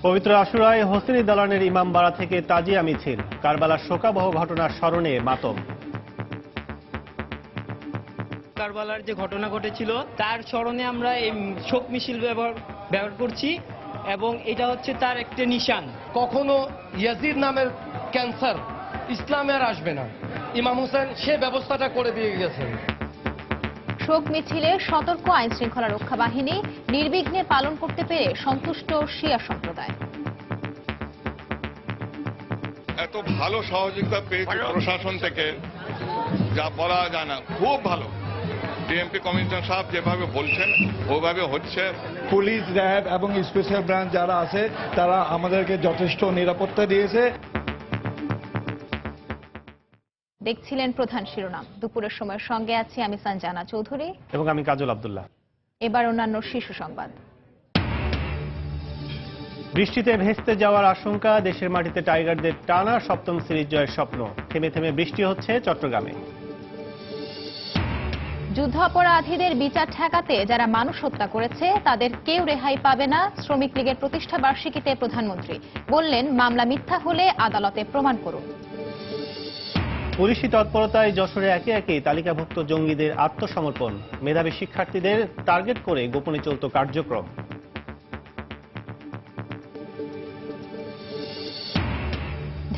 পবিত্র আশুরায় হোসেনি দালানের ইমামবাড়া থেকে তাজিয়া মিছিল, কারবালার শোকাবহ ঘটনার স্মরণে মাতম। কারবালার যে ঘটনা ঘটেছিল তার স্মরণে আমরা এই শোক মিছিল ব্যবহার করছি এবং এটা হচ্ছে তার একটা নিশান। কখনো ইয়াজিদ নামের ক্যান্সার ইসলামে আর আসবে না, ইমাম হোসেন সে ব্যবস্থাটা করে দিয়ে গেছেন। শোক মিছিলে সতর্ক আইন শৃঙ্খলা রক্ষা বাহিনী, নির্বিঘ্নে পালন করতে পেরে সন্তুষ্ট শিয়া সম্প্রদায়। এত ভালো সহযোগিতা পেয়েছে প্রশাসন থেকে, যা বলা যায় না, খুব ভালো। ডিএমপি কমিশনার সাহেব যেভাবে বলছেন ওভাবে হচ্ছে। পুলিশ, র্যাব এবং স্পেশাল ব্রাঞ্চ যারা আছে তারা আমাদেরকে যথেষ্ট নিরাপত্তা দিয়েছে। দেখছিলেন প্রধান শিরোনাম। দুপুরের সময়ের সঙ্গে আছি আমি সঞ্জানা চৌধুরী এবং আমি কাজল আব্দুল্লাহ। এবার অন্যান্য শীর্ষ সংবাদ। বৃষ্টিতে ভেস্তে যাওয়ার আশঙ্কা, দেশের মাটিতে টাইগারদের টানা সপ্তম সিরিজ জয়ের স্বপ্ন। থেমে থেমে বৃষ্টি হচ্ছে চট্টগ্রামে। যুদ্ধাপরাধীদের বিচার ঠেকাতে যারা মানুষ হত্যা করেছে তাদের কেউ রেহাই পাবে না, শ্রমিক লীগের প্রতিষ্ঠা বার্ষিকীতে প্রধানমন্ত্রী বললেন, মামলা মিথ্যা হলে আদালতে প্রমাণ করুন। পুলিশি তৎপরতায় যশোরে একে একে তালিকাভুক্ত জঙ্গিদের আত্মসমর্পণ, মেধাবী শিক্ষার্থীদের টার্গেট করে গোপনে চলত কার্যক্রম।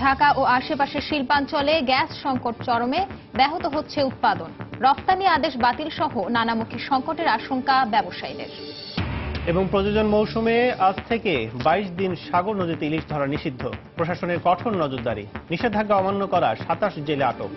ঢাকা ও আশেপাশের শিল্পাঞ্চলে গ্যাস সংকট চরমে, ব্যাহত হচ্ছে উৎপাদন। রপ্তানি আদেশ বাতিল সহ নানামুখী সংকটের আশঙ্কা ব্যবসায়ীদের। এবং প্রযোজন মৌসুমে আজ থেকে 22 দিন সাগর নদীতে ইলিশ ধরা নিষিদ্ধ, প্রশাসনের কঠোর নজরদারি। নিষেধাজ্ঞা অমান্য করা 27 জেলে আটক।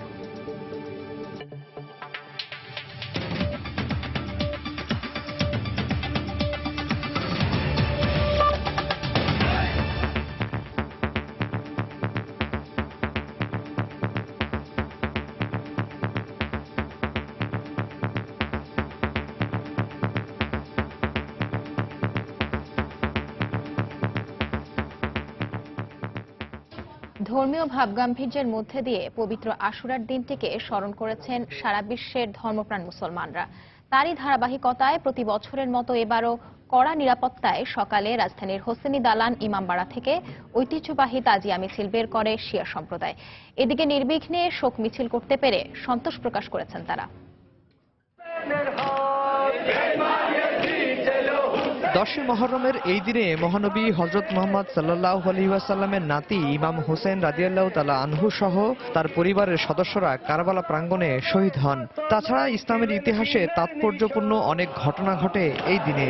ধর্মীয় ভাবগাম্ভীর্যের মধ্যে দিয়ে পবিত্র আশুরার দিনটিকে স্মরণ করেছেন সারা বিশ্বের ধর্মপ্রাণ মুসলমানরা। তারই ধারাবাহিকতায় প্রতি বছরের মতো এবারও কড়া নিরাপত্তায় সকালে রাজধানীর হোসেনি দালান ইমামবাড়া থেকে ঐতিহ্যবাহী তাজিয়া মিছিল বের করে শিয়া সম্প্রদায়। এদিকে নির্বিঘ্নে শোক মিছিল করতে পেরে সন্তোষ প্রকাশ করেছেন তারা। 10 মুহররমের এই দিনে মহানবী হযরত মুহাম্মদ সাল্লাল্লাহু আলাইহি ওয়াসাল্লামের নাতি ইমাম হোসেন রাদিয়াল্লাহু তাআলা আনহু সহ তার পরিবারের সদস্যরা কারবালা প্রাঙ্গণে শহীদ হন। তাছাড়া ইসলামের ইতিহাসে তাৎপর্যপূর্ণ অনেক ঘটনা ঘটে এই দিনে।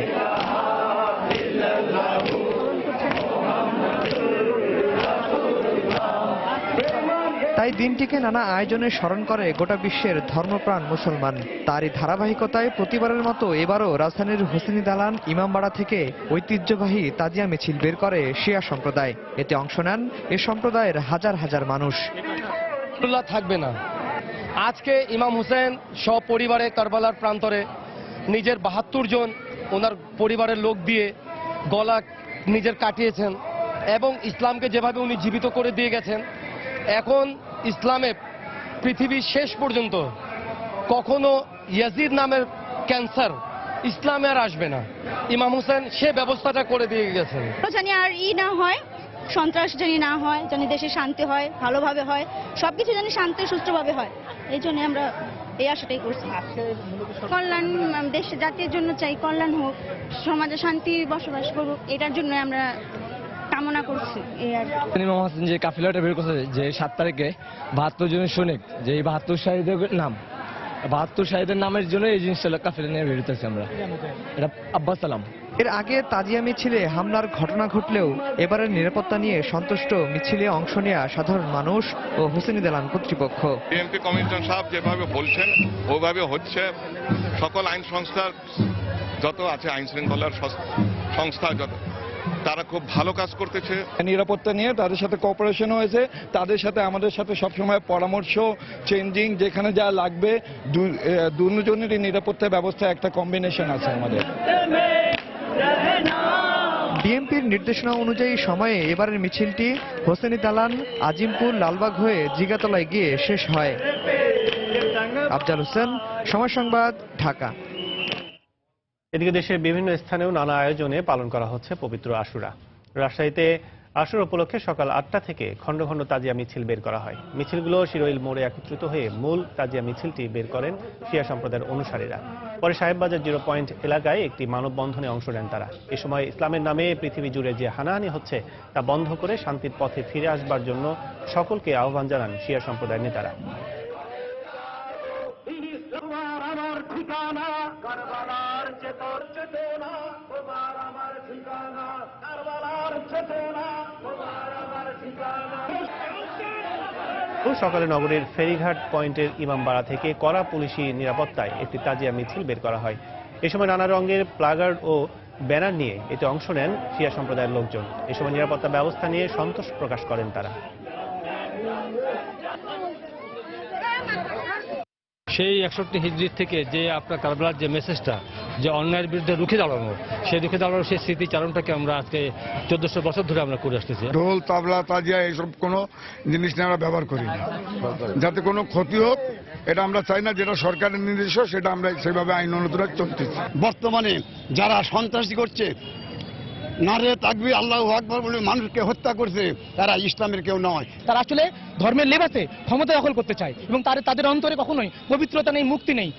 তাই দিনটিকে নানা আয়োজনে স্মরণ করে গোটা বিশ্বের ধর্মপ্রাণ মুসলমান। তারই ধারাবাহিকতায় প্রতিবারের মতো এবারও রাজধানীর হোসেনি দালান ইমামবাড়া থেকে ঐতিহ্যবাহী তাজিয়া মিছিল বের করে শিয়া সম্প্রদায়। এতে অংশ নেন এ সম্প্রদায়ের হাজার হাজার মানুষ। থাকবে না। আজকে ইমাম হোসেন সপরিবারে কারবালার প্রান্তরে নিজের 72 জন ওনার পরিবারের লোক দিয়ে গলা নিজের কাটিয়েছেন এবং ইসলামকে যেভাবে উনি জীবিত করে দিয়ে গেছেন, এখন ইসলামে পৃথিবীর শেষ পর্যন্ত কখনো ইয়াজিদ নামের ক্যান্সার ইসলামে আর আসবে না, ইমাম হোসেন সে ব্যবস্থাটা করে দিয়ে গেছেন। জানি আর না হয়, সন্ত্রাস জানি না হয়, জানি দেশে শান্তি হয়, ভালোভাবে হয়, সবকিছু জানি শান্তি সুষ্ঠুভাবে হয়। এই জন্য আমরা এই আশাটাই করছি। কল্যাণ দেশ জাতির জন্য চাই, কল্যাণ হোক, সমাজে শান্তি বসবাস করুক, এটার জন্য আমরা কামনা করছি। ইমাম হোসেন যে কাফিলাটা বের করছে যে 7 তারিখে 72 জনের সৈনিক, যে এই 72 শাহীদের নাম, 72 শাহীদের নামের জন্য এই জিনিসটা কাফিলা নিয়ে বের হতেছি আমরা। এটা আব্বাস সালাম। এর আগে তাজিয়া মিছিলে হামলার ঘটনা ঘটলেও এবারের নিরাপত্তা নিয়ে সন্তুষ্ট মিছিলে অংশ নেওয়া সাধারণ মানুষ ও হোসেনি দালান কর্তৃপক্ষ। ডিএমপি কমিশনার সাহেব যেভাবে বলছেন ওভাবে হচ্ছে। সকল আইন সংস্থা যত আছে, আইন শৃঙ্খলার সংস্থা যত, তারা খুব ভালো কাজ করতেছে। নিরাপত্তা নিয়ে তাদের সাথে কোঅপারেশন হয়েছে, তাদের সাথে আমাদের সাথে সবসময় পরামর্শ, চেঞ্জিং, যেখানে যা লাগবে দুজনেরই নিরাপত্তা ব্যবস্থা একটা কম্বিনেশন আছে আমাদের। ডিএমপির নির্দেশনা অনুযায়ী সময়ে এবারের মিছিলটি হোসেনি দালান, আজিমপুর, লালবাগ হয়ে জিগাতলায় গিয়ে শেষ হয়। আফজাল হোসেন, সময় সংবাদ, ঢাকা। এদিকে দেশের বিভিন্ন স্থানেও নানা আয়োজনে পালন করা হচ্ছে পবিত্র আশুরা। রাজশাহীতে আশুরা উপলক্ষে সকাল 8টা থেকে খণ্ড খণ্ড তাজিয়া মিছিল বের করা হয়। মিছিলগুলো শিরোইল মোড়ে একত্রিত হয়ে মূল তাজিয়া মিছিলটি বের করেন শিয়া সম্প্রদায়ের অনুসারীরা। পরে সাহেববাজার 0 পয়েন্ট এলাকায় একটি মানববন্ধনে অংশ নেন তারা। এ সময় ইসলামের নামে পৃথিবী জুড়ে যে হানাহানি হচ্ছে তা বন্ধ করে শান্তির পথে ফিরে আসবার জন্য সকলকে আহ্বান জানান শিয়া সম্প্রদায়ের নেতারা। সকালে নগরীর ফেরিঘাট পয়েন্টের ইমামবাড়া থেকে কড়া পুলিশি নিরাপত্তায় একটি তাজিয়া মিছিল বের করা হয়। এ সময় নানা রঙের প্লাগার্ড ও ব্যানার নিয়ে এতে অংশ নেন শিয়া সম্প্রদায়ের লোকজন। এ সময় নিরাপত্তা ব্যবস্থা নিয়ে সন্তোষ প্রকাশ করেন তারা। সেই 61 হিজরির থেকে যে আপনার কারবালার যে মেসেজটা, যে অন্যায়ের বিরুদ্ধে রুখে দাঁড়ানো, সেই রুখে দাঁড়ানোর সেই স্মৃতিচারণটাকে আমরা আজকে 1400 বছর ধরে আমরা করে আসতেছি। ঢোল, তাবলা, তাজিয়া এইসব কোনো জিনিস নিয়ে আমরা ব্যবহার করি না, যাতে কোনো ক্ষতি হোক এটা আমরা চাই না। যেটা সরকারের নির্দেশ সেটা আমরা সেভাবে আইন অনুযায়ী চলতেছি। বর্তমানে যারা সন্ত্রাসী করছে, নারে তাকবীর আল্লাহু আকবার বলে মানুষকে হত্যা করছে, তারা ইসলামের কেউ নয়। তারা আসলে ধর্মের লেবাসে ক্ষমতা দখল করতে চায় এবং তাদের অন্তরে কখনোই পবিত্রতা নেই, মুক্তি নেই।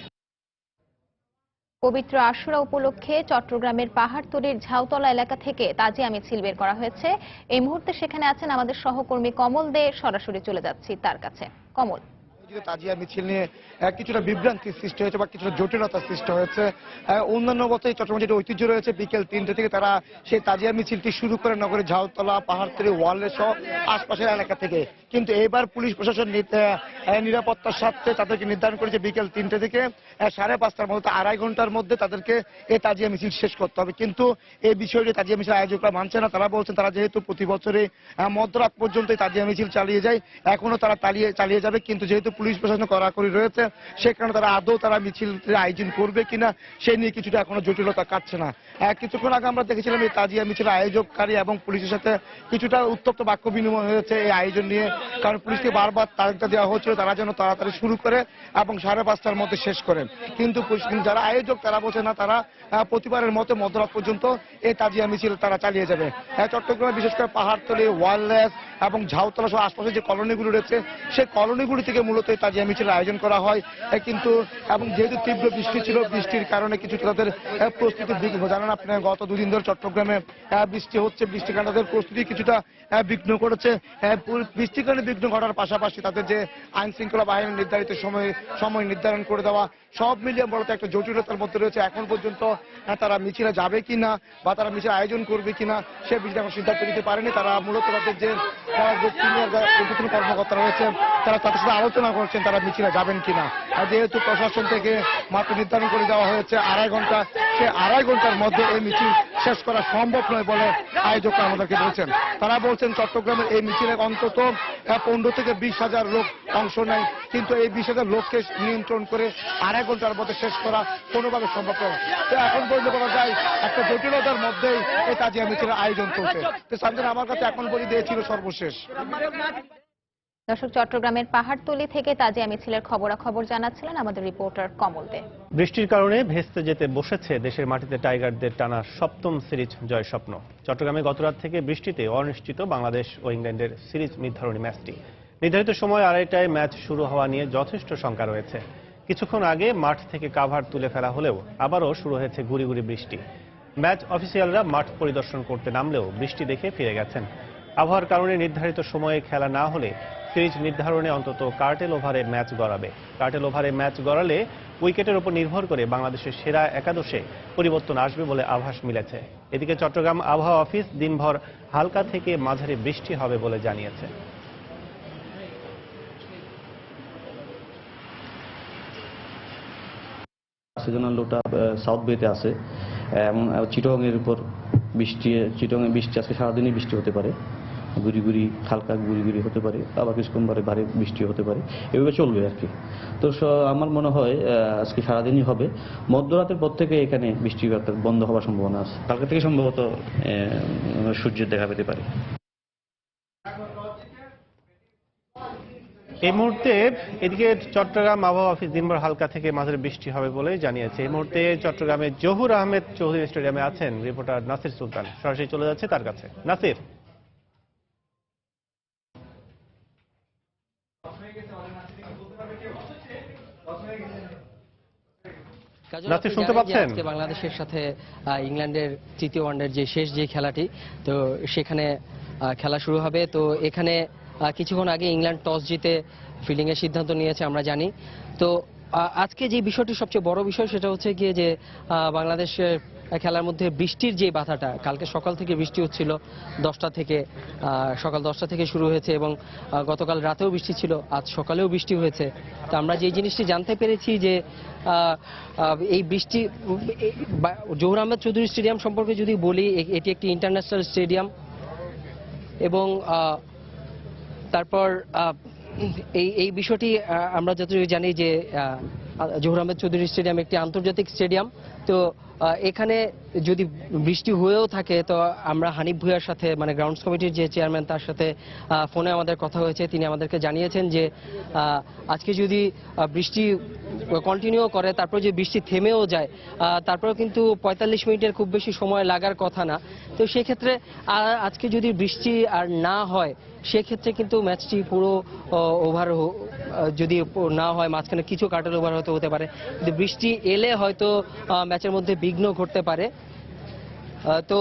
পবিত্র আশুরা উপলক্ষে চট্টগ্রামের পাহাড়তলীর ঝাউতলা এলাকা থেকে তাজিয়া মিছিল বের করা হয়েছে। এই মুহূর্তে সেখানে আছেন আমাদের সহকর্মী কমল দে, সরাসরি চলে যাচ্ছি তার কাছে। কমল, তাজিয়া মিছিল নিয়ে কিছুটা বিভ্রান্তির সৃষ্টি হয়েছে বা কিছুটা জটিলতার সৃষ্টি হয়েছে। অন্যান্য বছর চট্টগ্রামের যেটা ঐতিহ্য রয়েছে, বিকেল 3টে থেকে তারা সেই তাজিয়া মিছিলটি শুরু করে নগরের ঝাউতলা, পাহাড়তলী, ওয়ালে সহ আশপাশের এলাকা থেকে। কিন্তু এবার পুলিশ প্রশাসন নিরাপত্তার স্বার্থে তাদেরকে নির্ধারণ করেছে বিকেল 3টে থেকে 5:30টার মধ্যে, 2.5 ঘন্টার মধ্যে তাদেরকে এই তাজিয়া মিছিল শেষ করতে হবে। কিন্তু এই বিষয়টি তাজিয়া মিছিল আয়োজকরা মানছে না। তারা বলছেন তারা যেহেতু প্রতি বছরে মধ্যরাত পর্যন্ত তাজিয়া মিছিল চালিয়ে যায়, এখনো তারা চালিয়ে যাবে। কিন্তু যেহেতু পুলিশ প্রশাসন কড়াকড়ি রয়েছে, সে কারণে তারা আদৌ মিছিলের আয়োজন করবে কিনা সে নিয়ে কিছুটা এখনো জটিলতা কাটছে না। কিছুক্ষণ আগে আমরা দেখেছিলাম এই তাজিয়া মিছিলের আয়োজককারী এবং পুলিশের সাথে কিছুটা উত্তপ্ত বাক্য বিনিময় হয়েছে এই আয়োজন নিয়ে। কারণ পুলিশকে বারবার তারিখটা দেওয়া হচ্ছিল তারা যেন তাড়াতাড়ি শুরু করে এবং 5:30টার মধ্যে শেষ করেন। কিন্তু যারা আয়োজক তারা বলছে না, তারা প্রতিবারের মতো মধ্যরাত পর্যন্ত এই তাজিয়া মিছিল তারা চালিয়ে যাবে। চট্টগ্রামে বিশেষ করে পাহাড়তলী, ওয়ারলেস এবং ঝাউতলা সহ আশপাশে যে কলোনিগুলো রয়েছে, সেই কলোনিগুলি থেকে মূলত এই তাজিয়া মিছিলের আয়োজন করা হয়। কিন্তু এবং যেহেতু তীব্র বৃষ্টি ছিল, বৃষ্টির কারণে কিছুটা তাদের প্রস্তুতি বিঘ্ন, জানেন আপনার গত 2 দিন ধরে চট্টগ্রামে বৃষ্টি হচ্ছে, বৃষ্টির কারণে তাদের প্রস্তুতি কিছুটা বিঘ্ন করেছে। বৃষ্টির কারণে বিঘ্ন ঘটার পাশাপাশি তাদের যে আইন শৃঙ্খলা বাহিনীর নির্ধারিত সময় নির্ধারণ করে দেওয়া, সব মিলিয়ে বলতে একটা জটিলতার মধ্যে রয়েছে। এখন পর্যন্ত তারা মিছিলে যাবে কিনা বা তারা মিছিল আয়োজন করবে কিনা সে বিষয়ে এখন সিদ্ধান্ত নিতে পারেনি। তারা মূলত তাদের যে কর্মকর্তা রয়েছে তারা তাদের সাথে আলোচনা করছেন তারা মিছিলে যাবেন কিনা। যেহেতু প্রশাসন থেকে মাত্র নির্ধারণ করে দেওয়া হয়েছে 2.5 ঘন্টা, সে 2.5 ঘন্টার মধ্যে এই মিছিল শেষ করা সম্ভব নয় বলে আয়োজকরা আমাদেরকে বলছেন। তারা বলছেন চট্টগ্রামের এই মিছিলে অন্তত 15 থেকে 20,000 লোক অংশ নেয়, কিন্তু এই 20,000 লোককে নিয়ন্ত্রণ করে 2.5 ঘন্টার মধ্যে শেষ করা কোনোভাবে সম্ভব নয়। তো এখন পর্যন্ত বলা যায় একটা জটিলতার মধ্যেই এই তাজিয়া মিছিলের আয়োজন চলছে। তো সামনে আমার কাছে এখন পর্যন্ত ছিল সর্বশেষ। দর্শক, চট্টগ্রামের পাহাড়তলী থেকে তাজিয়া মিছিলের খবরাখবর জানাচ্ছিলেন আমাদের রিপোর্টার কমল দে। বৃষ্টির কারণে ভেস্তে যেতে বসেছে দেশের মাটিতে টাইগারদের টানা 7ম সিরিজ জয় স্বপ্ন। চট্টগ্রামে গতরাত থেকে বৃষ্টিতে অনিশ্চিত বাংলাদেশ ও ইংল্যান্ডের সিরিজ নির্ধারণী ম্যাচটি। নির্ধারিত সময় 2:30টায় ম্যাচ শুরু হওয়া নিয়ে যথেষ্ট শঙ্কা রয়েছে। কিছুক্ষণ আগে মাঠ থেকে কাভার তুলে ফেলা হলেও আবারও শুরু হয়েছে গুড়ি গুড়ি বৃষ্টি। ম্যাচ অফিসিয়ালরা মাঠ পরিদর্শন করতে নামলেও বৃষ্টি দেখে ফিরে গেছেন। আবহাওয়ার কারণে নির্ধারিত সময়ে খেলা না হলে সিরিজ নির্ধারণে অন্তত কার্টেল ওভারে ম্যাচ গড়াবে। কার্টেল ওভারে ম্যাচ গড়ালে উইকেটের উপর নির্ভর করে বাংলাদেশের সেরা একাদশে পরিবর্তন আসবে বলে আভাস মিলেছে। এদিকে চট্টগ্রাম আবহাওয়া অফিস দিনভর হালকা থেকে মাঝারি বৃষ্টি হবে বলে জানিয়েছে। সিজনাল লোটা সাউথ বেতে আছে এবং চিটংয়ের উপর চিটংয়ে বৃষ্টি আজকে সারাদিনই বৃষ্টি হতে পারে, গুড়ি গুড়ি হালকা গুড়ি গুড়ি হতে পারে, আবার কিছুক্ষণ পরে ভারী বৃষ্টি হতে পারে, এভাবে চলবে আর কি। তো আমার মনে হয় আজকে সারাদিনই হবে। মধ্যরাতের পর থেকে এখানে বৃষ্টি বন্ধ হওয়ার সম্ভাবনা আছে। কালকে থেকে সম্ভবত সূর্যের দেখা পেতে পারে। এই মুহূর্তে এদিকে চট্টগ্রাম আবহাওয়া অফিস দিনভর হালকা থেকে মাঝারি বৃষ্টি হবে বলে জানিয়েছে। এই মুহূর্তে চট্টগ্রামে জহুর আহমেদ চৌধুরী স্টেডিয়ামে আছেন রিপোর্টার নাসির সুলতান, সরাসরি চলে যাচ্ছে তার কাছে। নাসির, নাসির শুনতে পাচ্ছেন? বাংলাদেশের সাথে ইংল্যান্ডের তৃতীয় ওয়ানডের যে শেষ যে খেলাটি, তো সেখানে খেলা শুরু হবে। তো এখানে কিছুক্ষণ আগে ইংল্যান্ড টস জিতে ফিল্ডিং এর সিদ্ধান্ত নিয়েছে আমরা জানি। তো আজকে যে বিষয়টি সবচেয়ে বড় বিষয় সেটা হচ্ছে গিয়ে যে বাংলাদেশের খেলার মধ্যে বৃষ্টির যে বাধাটা, কালকে সকাল থেকে বৃষ্টি হচ্ছিল, সকাল 10টা থেকে শুরু হয়েছে এবং গতকাল রাতেও বৃষ্টি ছিল, আজ সকালেও বৃষ্টি হয়েছে। তো আমরা যে জিনিসটি জানতে পেরেছি যে এই বৃষ্টি, জহুর আহমেদ চৌধুরী স্টেডিয়াম সম্পর্কে যদি বলি, এটি একটি ইন্টারন্যাশনাল স্টেডিয়াম এবং তারপর এই বিষয়টি আমরা যতটুকু জানি যে জহুর আহমেদ চৌধুরী স্টেডিয়াম একটি আন্তর্জাতিক স্টেডিয়াম। তো এখানে যদি বৃষ্টি হয়েও থাকে তো আমরা হানিফ ভুঁইয়ার সাথে, মানে গ্রাউন্ডস কমিটির যে চেয়ারম্যান, তার সাথে ফোনে আমাদের কথা হয়েছে। তিনি আমাদেরকে জানিয়েছেন যে আজকে যদি বৃষ্টি কন্টিনিউ করে, তারপর যে বৃষ্টি থেমেও যায়, তারপরেও কিন্তু 45 মিনিটের খুব বেশি সময় লাগার কথা না। তো সেক্ষেত্রে আজকে যদি বৃষ্টি আর না হয়, সেক্ষেত্রে কিন্তু ম্যাচটি পুরো ওভার যদি না হয়, মাঝখানে কিছু কাটার ওভার হয়তো হতে পারে, কিন্তু বৃষ্টি এলে হয়তো ম্যাচের মধ্যে বিঘ্ন ঘটতে পারে। তো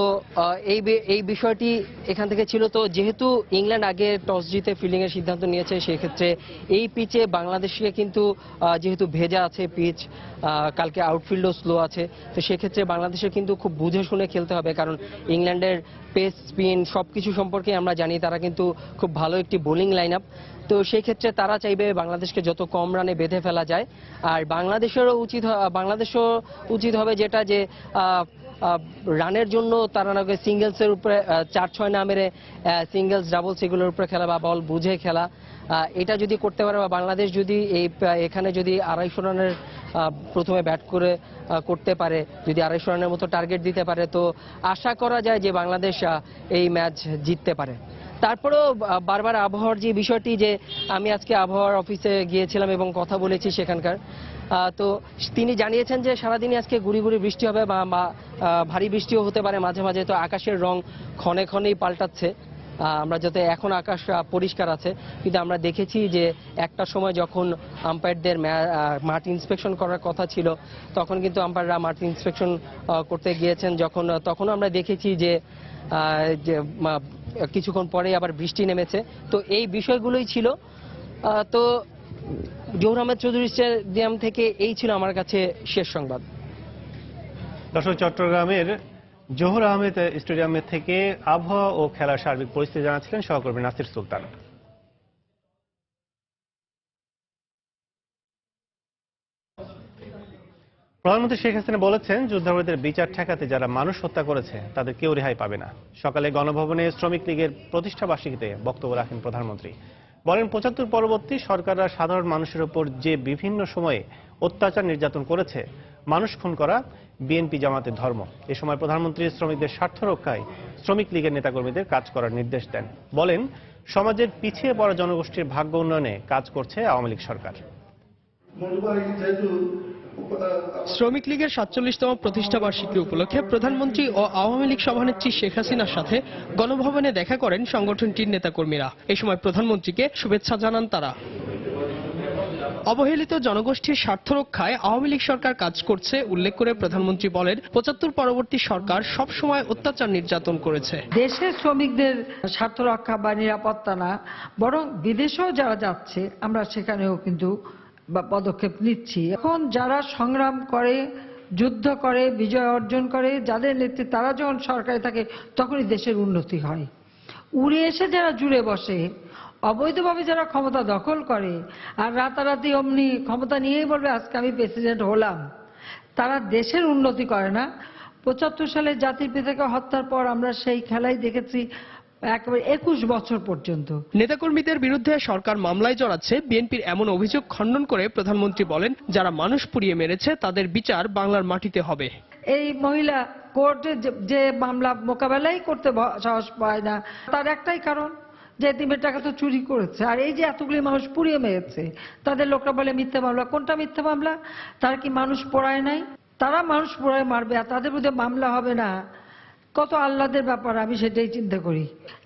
এই বিষয়টি এখান থেকে ছিল। তো যেহেতু ইংল্যান্ড আগে টস জিতে ফিল্ডিং এর সিদ্ধান্ত নিয়েছে, সেক্ষেত্রে এই পিচে বাংলাদেশকে কিন্তু যেহেতু ভেজা আছে পিচ, কালকে আউটফিল্ডও স্লো আছে, তো সেক্ষেত্রে বাংলাদেশের কিন্তু খুব বুঝে শুনে খেলতে হবে, কারণ ইংল্যান্ডের পেস, স্পিন সবকিছু সম্পর্কে আমরা জানি, তারা কিন্তু খুব ভালো একটি বোলিং লাইন আপ। তো সেই ক্ষেত্রে তারা চাইবে বাংলাদেশকে যত কম রানে বেঁধে ফেলা যায়। আর বাংলাদেশের উচিত হবে যেটা, যে রানের জন্য তারা নাকি সিঙ্গেলসের উপরে 4-6 না মেরে সিঙ্গেলস, ডাবলস এগুলোর উপরে খেলা বা বল বুঝে খেলা, এটা যদি করতে পারে, বা বাংলাদেশ যদি এখানে যদি 250 রানের প্রথমে ব্যাট করে করতে পারে, যদি 250 রানের মতো টার্গেট দিতে পারে, তো আশা করা যায় যে বাংলাদেশ এই ম্যাচ জিততে পারে। তারপরেও বারবার আবহাওয়ার যে বিষয়টি, যে আমি আজকে আবহাওয়ার অফিসে গিয়েছিলাম এবং কথা বলেছি সেখানকার, তো তিনি জানিয়েছেন যে সারাদিনই আজকে গুড়ি গুড়ি বৃষ্টি হবে বা ভারী বৃষ্টিও হতে পারে মাঝে মাঝে। তো আকাশের রং ক্ষণে ক্ষণেই পাল্টাচ্ছে। আমরা যাতে এখন আকাশ পরিষ্কার আছে, কিন্তু আমরা দেখেছি যে একটা সময় যখন আম্পায়ারদের মাঠ ইন্সপেকশন করার কথা ছিল, তখন কিন্তু আম্পায়াররা মাঠ ইন্সপেকশন করতে গিয়েছেন, তখন আমরা দেখেছি যে কিছুক্ষণ পরে আবার বৃষ্টি নেমেছে। তো এই বিষয়গুলোই ছিল। তো জহুর আহমেদ চৌধুরী স্টেডিয়াম থেকে এই ছিল আমার কাছে শেষ সংবাদ। দর্শক, চট্টগ্রামের জহুর আহমেদ স্টেডিয়াম থেকে আবহাওয়া ও খেলার সার্বিক পরিস্থিতি জানাচ্ছিলেন সহকর্মী নাসির সুলতান। প্রধানমন্ত্রী শেখ হাসিনা বলেছেন, যুদ্ধাপরাধীদের বিচার ঠেকাতে যারা মানুষ হত্যা করেছে তাদের কেউ রেহাই পাবে না। সকালে গণভবনে শ্রমিক লীগের প্রতিষ্ঠা বার্ষিকীতে বক্তব্য রাখেন প্রধানমন্ত্রী। বলেন, 75 পরবর্তী সরকাররা সাধারণ মানুষের উপর যে বিভিন্ন সময়ে অত্যাচার নির্যাতন করেছে, মানুষ খুন করা বিএনপি জামাতের ধর্ম। এ সময় প্রধানমন্ত্রী শ্রমিকদের স্বার্থ রক্ষায় শ্রমিক লীগের নেতাকর্মীদের কাজ করার নির্দেশ দেন। বলেন, সমাজের পিছিয়ে পড়া জনগোষ্ঠীর ভাগ্য উন্নয়নে কাজ করছে আওয়ামী লীগ সরকার। শ্রমিক লীগের 47তম প্রতিষ্ঠা বার্ষিকী উপলক্ষে প্রধানমন্ত্রী ও আওয়ামী লীগ সভানেত্রী শেখ হাসিনার সাথে গণভবনে দেখা করেন সংগঠনটির নেতাকর্মীরা। এ সময় প্রধানমন্ত্রীকে শুভেচ্ছা জানান তারা। অবহেলিত জনগোষ্ঠীর স্বার্থ রক্ষায় আওয়ামী লীগ সরকার কাজ করছে উল্লেখ করে প্রধানমন্ত্রী বলেন, 75 পরবর্তী সরকার সব সময় অত্যাচার নির্যাতন করেছে। দেশের শ্রমিকদের স্বার্থ রক্ষা বা নিরাপত্তা না, বরং বিদেশেও যারা যাচ্ছে আমরা সেখানেও কিন্তু পদক্ষেপ নিচ্ছি। এখন যারা সংগ্রাম করে, যুদ্ধ করে, বিজয় অর্জন করে, যাদের নেতৃত্বে তারা যখন সরকারে থাকে তখনই দেশের উন্নতি হয়। উড়ে এসে যারা জুড়ে বসে, অবৈধভাবে যারা ক্ষমতা দখল করে আর রাতারাতি অমনি ক্ষমতা নিয়েই বলবে আজকে আমি প্রেসিডেন্ট হলাম, তারা দেশের উন্নতি করে না। 75 সালে জাতির পিতাকে হত্যার পর আমরা সেই খেলাই দেখেছি একেবারে 21 বছর পর্যন্ত। নেতাকর্মীদের বিরুদ্ধে সরকার মামলায় জড়াচ্ছে, বিএনপির এমন অভিযোগ খণ্ডন করে প্রধানমন্ত্রী বলেন, যারা মানুষ পুড়িয়ে মেরেছে তাদের বিচার বাংলার মাটিতে হবে। এই মহিলা কোর্টে যে মামলা মোকাবেলাই করতে সাহস পায় না, তার একটাই কারণ যে এতিমের টাকা তো চুরি করেছে। আর এই যে এতগুলি মানুষ পুড়িয়ে মেরেছে, তাদের লোকরা বলে মিথ্যা মামলা। কোনটা মিথ্যা মামলা? তারা কি মানুষ পোড়ায় নাই? তারা মানুষ পোড়ায় মারবে আর তাদের বিরুদ্ধে মামলা হবে না? কত আহ্লাদের ব্যাপার, আমি সেটাই চিন্তা করি।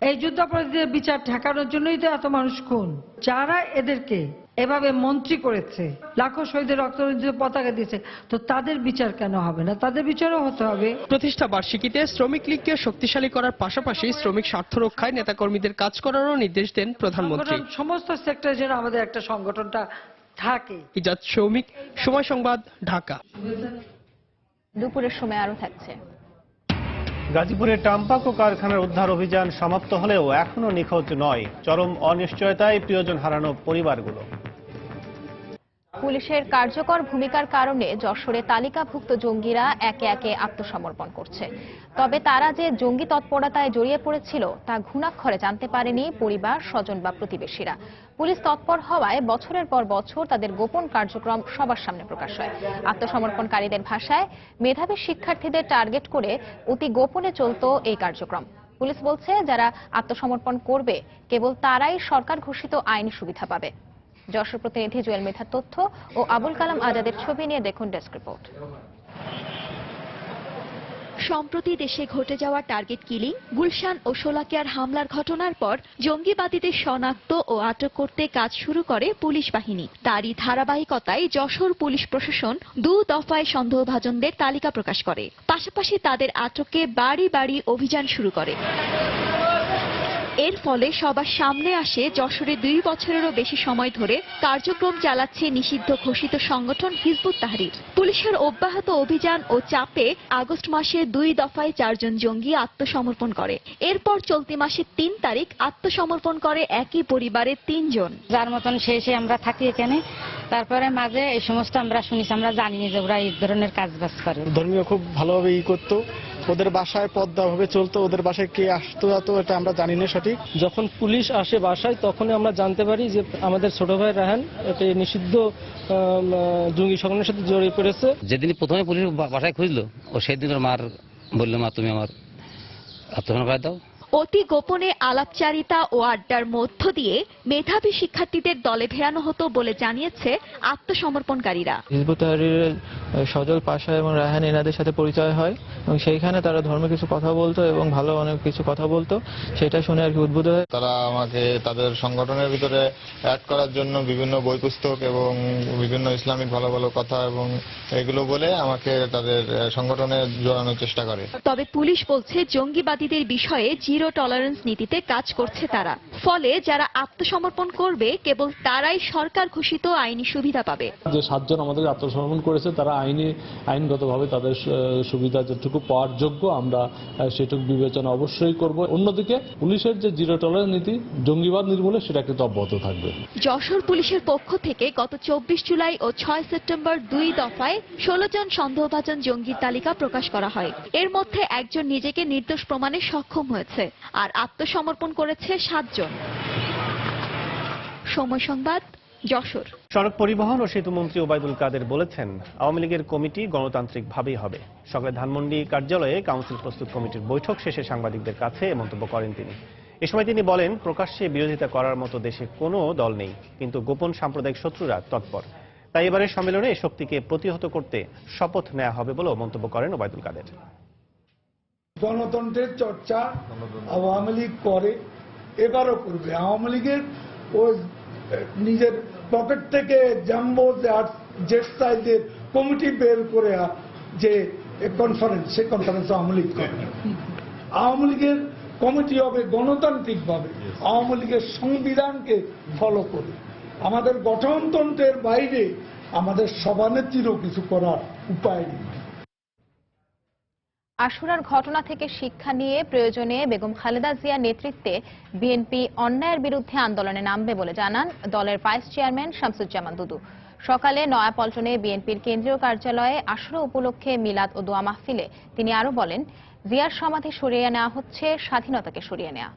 এই যুদ্ধাপরাধীদের বিচার ঠেকানোর জন্যই তো এত মানুষ খুন। যারা এদেরকে এভাবে মন্ত্রী করেছে, লাখো শহীদের রক্ত পতাকা দিয়েছে, তো তাদের বিচার কেন হবে না? তাদের বিচারও হতে হবে। প্রতিষ্ঠা বার্ষিকীতে শ্রমিক লীগকে শক্তিশালী করার পাশাপাশি শ্রমিক স্বার্থ রক্ষায় নেতাকর্মীদের কাজ করারও নির্দেশ দেন প্রধানমন্ত্রী। সমস্ত সেক্টরের জন্য আমাদের একটা সংগঠনটা থাকে। ইজাজ শ্রমিক, সময় সংবাদ, ঢাকা। দুপুরের সময় আরো থাকছে। গাজীপুরের টাম্পাকো কারখানার উদ্ধার অভিযান সমাপ্ত হলেও এখনো নিখোঁজ নয়। চরম অনিশ্চয়তায় প্রিয়জন হারানো পরিবারগুলো। পুলিশের কার্যকর ভূমিকার কারণে যশোরে তালিকাভুক্ত জঙ্গিরা একে একে আত্মসমর্পণ করছে। তবে তারা যে জঙ্গি তৎপরতায় জড়িয়ে পড়েছিল তা ঘুণাক্ষরে জানতে পারেনি পরিবার, স্বজন বা প্রতিবেশীরা। পুলিশ তৎপর হওয়ায় বছরের পর বছর তাদের গোপন কার্যক্রম সবার সামনে প্রকাশ হয়। আত্মসমর্পণকারীদের ভাষায় মেধাবী শিক্ষার্থীদের টার্গেট করে অতি গোপনে চলত এই কার্যক্রম। পুলিশ বলছে, যারা আত্মসমর্পণ করবে কেবল তারাই সরকার ঘোষিত আইনি সুবিধা পাবে। যশোর প্রতিনিধি জুয়েল মৃধার তথ্য ও আবুল কালাম আজাদের ছবি নিয়ে দেখুন ডেস্ক রিপোর্ট। সম্প্রতি দেশে ঘটে যাওয়া টার্গেট কিলিং, গুলশান ও শোলাকিয়ার হামলার ঘটনার পর জঙ্গিবাদীদের শনাক্ত ও আটক করতে কাজ শুরু করে পুলিশ বাহিনী। তারই ধারাবাহিকতায় যশোর পুলিশ প্রশাসন 2 দফায় সন্দেহভাজনদের তালিকা প্রকাশ করে। পাশাপাশি তাদের আটকে বাড়ি বাড়ি অভিযান শুরু করে। এর ফলে সবার সামনে আসে যশোরে 2 বছরেরও বেশি সময় ধরে কার্যক্রম চালাচ্ছে নিষিদ্ধ ঘোষিত সংগঠন হিজবুত তাহরির। পুলিশের অব্যাহত অভিযান ও চাপে আগস্ট মাসে 2 দফায় 4 জন জঙ্গি আত্মসমর্পণ করে। এরপর চলতি মাসের 3 তারিখ আত্মসমর্পণ করে একই পরিবারের 3 জন। যার মতন শেষে আমরা থাকি এখানে, তারপরে মাঝে এই সমস্ত আমরা শুনেছি, আমরা জানি যে ওরা এই ধরনের কাজ বাজ করে। ধর্মীয় খুব ভালোভাবে করতো, ওদের বাসায় পদ্মাভাবে চলতো, ওদের বাসায় কে আসতো এটা আমরা জানি না সঠিক। যখন পুলিশ আসে বাসায় তখনই আমরা জানতে পারি যে আমাদের ছোট ভাই রাহান একটা নিষিদ্ধ জঙ্গি সংগঠনের সাথে জড়িয়ে পড়েছে। যেদিন প্রথমে পুলিশ বাসায় খুঁজলো, ও সেদিন ওর মার বললো, মা তুমি আমার আত্মসমর্পণ করে দাও। অতি গোপনে আলাপচারিতা ও আড্ডার মধ্য দিয়ে মেধাবী শিক্ষার্থীদের দলে ভেড়ানো হতো বলে জানিয়েছে আত্মসমর্পণকারীরা। হিজবুত তাহরীরের সজল পাশা এবং রায়হান এনাদের সাথে পরিচয় হয় এবং সেইখানে তারা ধর্মে কিছু কথা বলতো এবং ভালো অনেক কিছু কথা বলতো, সেটা শুনে আর কি উদ্বুদ্ধ হয়। তারা আমাকে তাদের সংগঠনের ভিতরে অ্যাড করার জন্য বিভিন্ন বই পুস্তক এবং বিভিন্ন ইসলামিক ভালো ভালো কথা এবং এগুলো বলে আমাকে তাদের সংগঠনে জড়ানোর চেষ্টা করে। তবে পুলিশ বলছে জঙ্গিবাদীদের বিষয়ে জিরো টলারেন্স নীতিতে কাজ করছে তারা। ফলে যারা আত্মসমর্পণ করবে কেবল তারাই সরকার ঘোষিত আইনি সুবিধা পাবে। যে 7 জন আমাদের আত্মসমর্পণ করেছে তারা আইনগতভাবে তাদের সুবিধা যেটুকু পাওয়ার যোগ্য আমরা সেটুকু বিবেচনা অবশ্যই করব। অন্যদিকে পুলিশের যে জিরো টলারেন্স নীতি জঙ্গিবাদ নির্মূলে সেটা কিন্তু অব্যাহত থাকবে। যশোর পুলিশের পক্ষ থেকে গত 24 জুলাই ও 6 সেপ্টেম্বর 2 দফায় 16 জন সন্দেহভাজন জঙ্গির তালিকা প্রকাশ করা হয়। এর মধ্যে একজন নিজেকে নির্দোষ প্রমাণে সক্ষম হয়েছে আর আত্মসমর্পণ করেছে 7 জন। সময় সংবাদ, যশোর। সড়ক পরিবহন ও সেতু মন্ত্রী ওবায়দুল কাদের বলেছেন, আওয়ামী লীগের কমিটি গণতান্ত্রিকভাবেই হবে। সকালে ধানমন্ডি কার্যালয়ে কাউন্সিল প্রস্তুত কমিটির বৈঠক শেষে সাংবাদিকদের কাছে এ মন্তব্য করেন তিনি। এ সময় তিনি বলেন, প্রকাশ্যে বিরোধিতা করার মতো দেশে কোনো দল নেই, কিন্তু গোপন সাম্প্রদায়িক শত্রুরা তৎপর। তাই এবারের সম্মেলনে এই শক্তিকে প্রতিহত করতে শপথ নেওয়া হবে বলেও মন্তব্য করেন ওবায়দুল কাদের। গণতন্ত্রের চর্চা আওয়ামী লীগ করে, এবারও করবে। আওয়ামী লীগের ওই নিজের পকেট থেকে জাম্বো জেট সাইজের কমিটি বের করে যে কনফারেন্স, সেই কনফারেন্স আওয়ামী লীগ করবে। আওয়ামী লীগের কমিটি হবে গণতান্ত্রিকভাবে, আওয়ামী লীগের সংবিধানকে ফলো করে। আমাদের গঠনতন্ত্রের বাইরে আমাদের সভানেত্রীরও কিছু করার উপায় নেই। আশুরার ঘটনা থেকে শিক্ষা নিয়ে প্রয়োজনে বেগম খালেদা জিয়ার নেতৃত্বে বিএনপি অন্যায়ের বিরুদ্ধে আন্দোলনে নামবে বলে জানান দলের ভাইস চেয়ারম্যান শামসুজ্জামান দুদু। সকালে নয়াপল্টনে বিএনপির কেন্দ্রীয় কার্যালয়ে আশুরা উপলক্ষে মিলাদ ও দোয়া মাহফিলে তিনি আরো বলেন, জিয়ার সমাধি সরিয়ে নেওয়া হচ্ছে স্বাধীনতাকে সরিয়ে নেওয়া।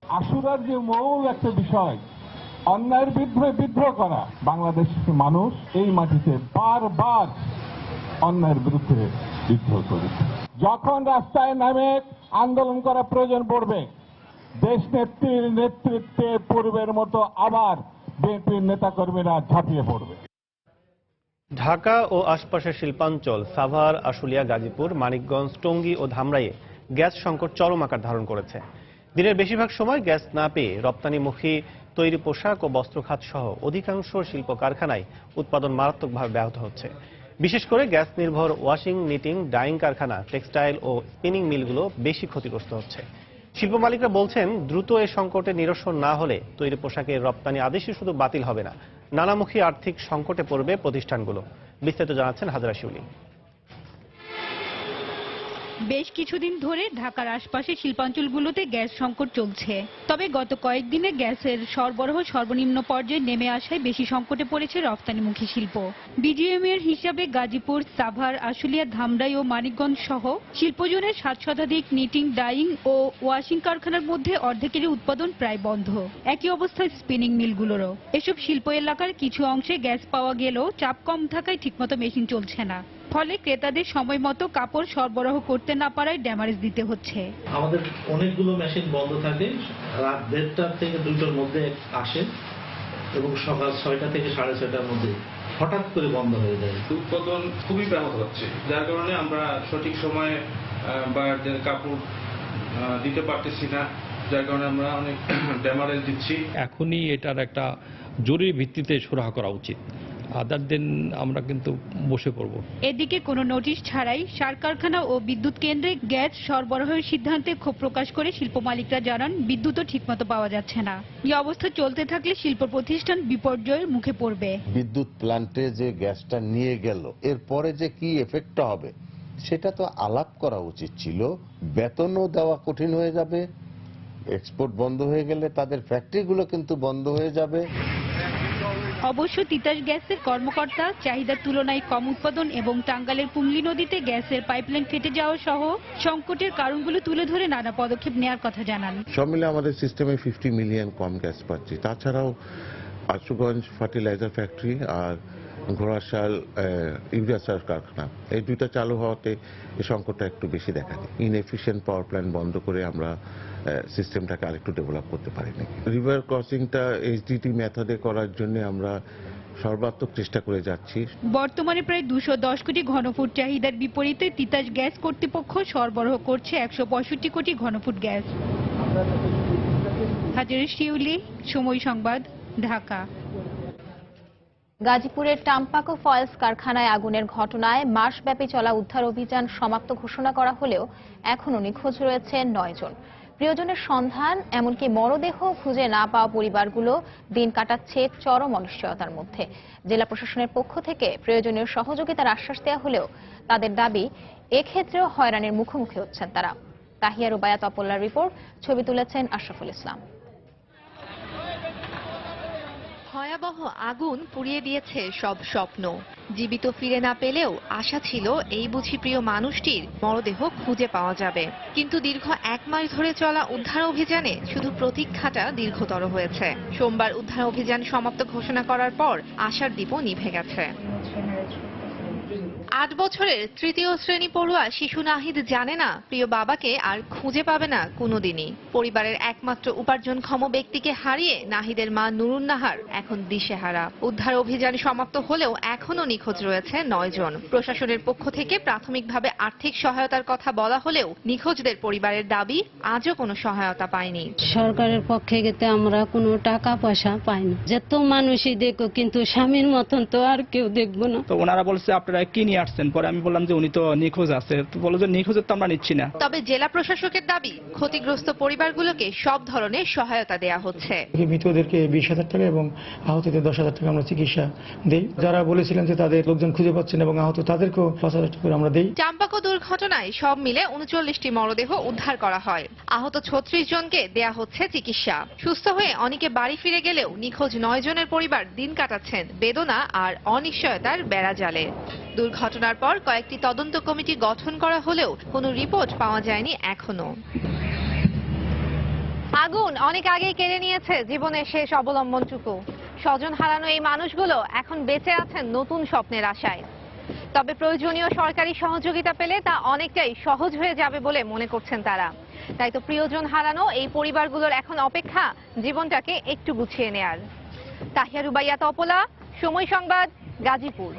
আশুরার যে মূল একটা বিষয়, অন্যায়ের বিরুদ্ধে বিদ্রোহ করা। বাংলাদেশের মানুষ এই মাটিতে বারবার অন্যায়ের বিরুদ্ধে বিদ্রোহ করেছে। যখন রাস্তায় নামে আন্দোলন করা প্রয়োজন পড়বে, দেশনেত্রীর নেতৃত্বে পূর্বের মতো আবার বিএনপির নেতাকর্মীরা ঝাঁপিয়ে পড়বে। ঢাকা ও আশপাশের শিল্পাঞ্চল সাভার, আশুলিয়া, গাজীপুর, মানিকগঞ্জ, টঙ্গী ও ধামরাইয়ে গ্যাস সংকট চরম আকার ধারণ করেছে। দিনের বেশিরভাগ সময় গ্যাস না পেয়ে রপ্তানিমুখী তৈরি পোশাক ও বস্ত্র খাত সহ অধিকাংশ শিল্প কারখানায় উৎপাদন মারাত্মকভাবে ব্যাহত হচ্ছে। বিশেষ করে গ্যাস নির্ভর ওয়াশিং, নিটিং, ডাইং কারখানা, টেক্সটাইল ও স্পিনিং মিলগুলো বেশি ক্ষতিগ্রস্ত হচ্ছে। শিল্প মালিকরা বলছেন, দ্রুত এই সংকটে নিরসন না হলে তৈরি পোশাকের রপ্তানি আদেশই শুধু বাতিল হবে না, নানামুখী আর্থিক সংকটে পড়বে প্রতিষ্ঠানগুলো। বিস্তারিত জানাচ্ছেন হাজরা শিউলি। বেশ কিছুদিন ধরে ঢাকার আশপাশে শিল্পাঞ্চলগুলোতে গ্যাস সংকট চলছে। তবে গত কয়েকদিনে গ্যাসের সরবরাহ সর্বনিম্ন পর্যায়ে নেমে আসায় বেশি সংকটে পড়েছে রপ্তানিমুখী শিল্প। বিজিএম এর হিসাবে গাজীপুর, সাভার, আশুলিয়া, ধামরাই ও মানিকগঞ্জ সহ শিল্পজোনের 60 নিটিং, ডাইং ও ওয়াশিং কারখানার মধ্যে অর্ধেকেরই উৎপাদন প্রায় বন্ধ। একই অবস্থা স্পিনিং মিলগুলোরও। এসব শিল্প এলাকার কিছু অংশে গ্যাস পাওয়া গেলেও চাপ কম থাকায় ঠিকমতো মেশিন চলছে না। ফলে ক্রেতাদের সময় মতো কাপড় সরবরাহ করতে না পারায় ড্যামারেজ দিতে হচ্ছে। আমাদের অনেকগুলো মেশিন বন্ধ থাকে, রাত 1:30 থেকে 2টার মধ্যে আসে এবং সকাল 6টা থেকে 6:30টার মধ্যে হঠাৎ করে বন্ধ হয়ে যায়। উৎপাদন খুবই ব্যাহত হচ্ছে, যার কারণে আমরা সঠিক সময়ে বা কাপড় দিতে পারতেছি না, যার কারণে আমরা অনেক ড্যামারেজ দিচ্ছি। এখনই এটার একটা জরুরি ভিত্তিতে সুরাহা করা উচিত, আদার দেন আমরা কিন্তু বসে পড়ব। এদিকে কোনো নোটিশ ছাড়াই সার কারখানা ও বিদ্যুৎ কেন্দ্রে গ্যাস সরবরাহের সিদ্ধান্তে ক্ষোভ প্রকাশ করে শিল্প মালিকরা জানান, বিদ্যুৎও ঠিকমতো পাওয়া যাচ্ছে না। এই অবস্থা চলতে থাকলে শিল্প প্রতিষ্ঠান বিপর্যয়ের মুখে পড়বে। বিদ্যুৎ প্ল্যান্টে যে গ্যাসটা নিয়ে গেল, এরপরে যে কি এফেক্টটা হবে সেটা তো আলাপ করা উচিত ছিল। বেতনও দেওয়া কঠিন হয়ে যাবে, এক্সপোর্ট বন্ধ হয়ে গেলে তাদের ফ্যাক্টরিগুলো কিন্তু বন্ধ হয়ে যাবে। অবশ্য তিতাস গ্যাসের কর্মকর্তা চাহিদার তুলনায় কম উৎপাদন এবং টাঙ্গাইলের পুংলি নদীতে গ্যাসের পাইপলাইন ফেটে যাওয়া সহ সংকটের কারণগুলো তুলে ধরে নানা পদক্ষেপ নেওয়ার কথা জানান। সব মিলে আমাদের সিস্টেমে 50 মিলিয়ন কম গ্যাস পাচ্ছি। তাছাড়াও আশুগঞ্জ ফার্টিলাইজার ফ্যাক্টরি আর ঘোড়াশাল ইউরিয়া সার কারখানা, এই দুইটা চালু হওয়াতে এই সংকটটা একটু বেশি দেখা যায়। ইনএফিশিয়েন্ট পাওয়ার প্ল্যান্ট বন্ধ করে আমরা সিস্টেমটাকে আরেকটু ডেভেলপ করতে পারি নাকি। রিভার ক্রসিংটা এইচডিটি মেথডে করার জন্য আমরা সর্বাত্মক চেষ্টা করে যাচ্ছি। বর্তমানে প্রায় 210 কোটি ঘনফুট চাহিদার বিপরীতে তিতাস গ্যাস কর্তৃপক্ষ সরবরাহ করছে 165 কোটি ঘনফুট গ্যাস। হাজরা শিউলি, সময় সংবাদ, ঢাকা। গাজীপুরের টাম্পাকো ফয়েলস কারখানায় আগুনের ঘটনায় মাসব্যাপী চলা উদ্ধার অভিযান সমাপ্ত ঘোষণা করা হলেও এখনও নিখোঁজ রয়েছে 9 জন। প্রিয়জনের সন্ধান, এমনকি মরদেহ খুঁজে না পাওয়া পরিবারগুলো দিন কাটাচ্ছে চরম অনিশ্চয়তার মধ্যে। জেলা প্রশাসনের পক্ষ থেকে প্রয়োজনীয় সহযোগিতার আশ্বাস দেওয়া হলেও তাদের দাবি, এক্ষেত্রেও হয়রানির মুখোমুখি হচ্ছেন তারা। তাহিয়া রুবায়া তপল্লার রিপোর্ট, ছবি তুলেছেন আশরাফুল ইসলাম। ভয়াবহ আগুন পুড়িয়ে দিয়েছে সব স্বপ্ন। জীবিত ফিরে না পেলেও আশা ছিল এই বুঝি প্রিয় মানুষটির মরদেহ খুঁজে পাওয়া যাবে। কিন্তু দীর্ঘ 1 মাস ধরে চলা উদ্ধার অভিযানে শুধু প্রতীক্ষাটা দীর্ঘতর হয়েছে। সোমবার উদ্ধার অভিযান সমাপ্ত ঘোষণা করার পর আশার দীপও নিভে গেছে। 8 বছরের তৃতীয় শ্রেণী পড়ুয়া শিশু নাহিদ জানে না প্রিয় বাবাকে আর খুঁজে পাবে না কোনোদিনই। পরিবারের একমাত্র উপার্জনক্ষম ব্যক্তিকে হারিয়ে নাহিদের মা নুরুন নাহার এখন দিশেহারা। উদ্ধার অভিযান সমাপ্ত হলেও এখনো নিখোঁজ রয়েছে 9 জন। প্রশাসনের পক্ষ থেকে প্রাথমিকভাবে আর্থিক সহায়তার কথা বলা হলেও নিখোঁজদের পরিবারের দাবি, আজও কোনো সহায়তা পায়নি। সরকারের পক্ষে গেতে আমরা কোনো টাকা পয়সা পাই না। যত মানুষই দেখো, কিন্তু স্বামীর মতন তো আর কেউ দেখবো না। তো ওনারা বলছে আপনারা কি নিয়ে আসছেন, পরে আমি বললাম যে উনি তো নিখোঁজ আছে, তো বললো যে নিখোঁজের তো আমরা নিচ্ছি না। তবে জেলা প্রশাসকের দাবি, ক্ষতিগ্রস্ত পরিবারগুলোকে সব ধরনের সহায়তা দেয়া হচ্ছে। মৃতদেরকে 20,000 টাকা এবং আহতদের 10,000 টাকা আমরা চিকিৎসা দেই। যারা বলেছিলেন যে তাদের লোকজন খুঁজে পাচ্ছেন এবং আহত তাদেরকেও 5,000 টাকা আমরা দেই। টাম্পাকো দুর্ঘটনায় সব মিলে 39টি মরদেহ উদ্ধার করা হয়। আহত 36 জনকে দেয়া হচ্ছে চিকিৎসা। সুস্থ হয়ে অনেকে বাড়ি ফিরে গেলেও নিখোঁজ 9 জনের পরিবার দিন কাটাচ্ছেন বেদনা আর অনিশ্চয়তার বেড়াজালে। দুর্ঘটনার পর কয়েকটি তদন্ত কমিটি গঠন করা হলেও কোনো রিপোর্ট পাওয়া যায়নি এখনো। আগুন অনেক আগেই কেড়ে নিয়েছে জীবনের শেষ অবলম্বনটুকু। স্বজন হারানো এই মানুষগুলো এখন বেঁচে আছেন নতুন স্বপ্নের আশায়। তবে প্রয়োজনীয় সরকারি সহযোগিতা পেলে তা অনেকটাই সহজ হয়ে যাবে বলে মনে করছেন তারা। তাই তো প্রিয়জন হারানো এই পরিবারগুলোর এখন অপেক্ষা জীবনটাকে একটু গুছিয়ে নেয়ার। তাহিয়া রুবাইয়া তপলা, সময় সংবাদ, গাজীপুর।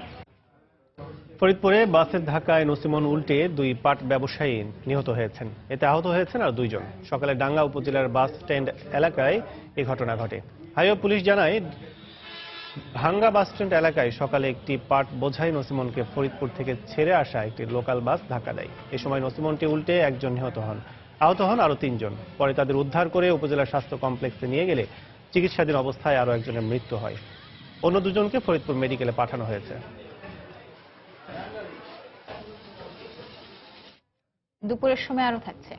ফরিদপুরে বাসের ধাক্কায় নসিমন উল্টে 2 পাট ব্যবসায়ী নিহত হয়েছেন। এতে আহত হয়েছেন আর 2 জন। সকালে ডাঙ্গা উপজেলার বাস স্ট্যান্ড এলাকায় এই ঘটনা ঘটে। হাইওয়ে পুলিশ জানায়, ভাঙ্গা বাস স্ট্যান্ড এলাকায় সকালে একটি পাট বোঝাই নসিমনকে ফরিদপুর থেকে ছেড়ে আসা একটি লোকাল বাস ধাক্কা দেয়। এ সময় নসিমনটি উল্টে 1 জন নিহত হন, আহত হন আরও 3 জন। পরে তাদের উদ্ধার করে উপজেলা স্বাস্থ্য কমপ্লেক্সে নিয়ে গেলে চিকিৎসাধীন অবস্থায় আরও 1 জনের মৃত্যু হয়। অন্য 2 জনকে ফরিদপুর মেডিকেলে পাঠানো হয়েছে। দুপুরের সময় আরো থাকছে।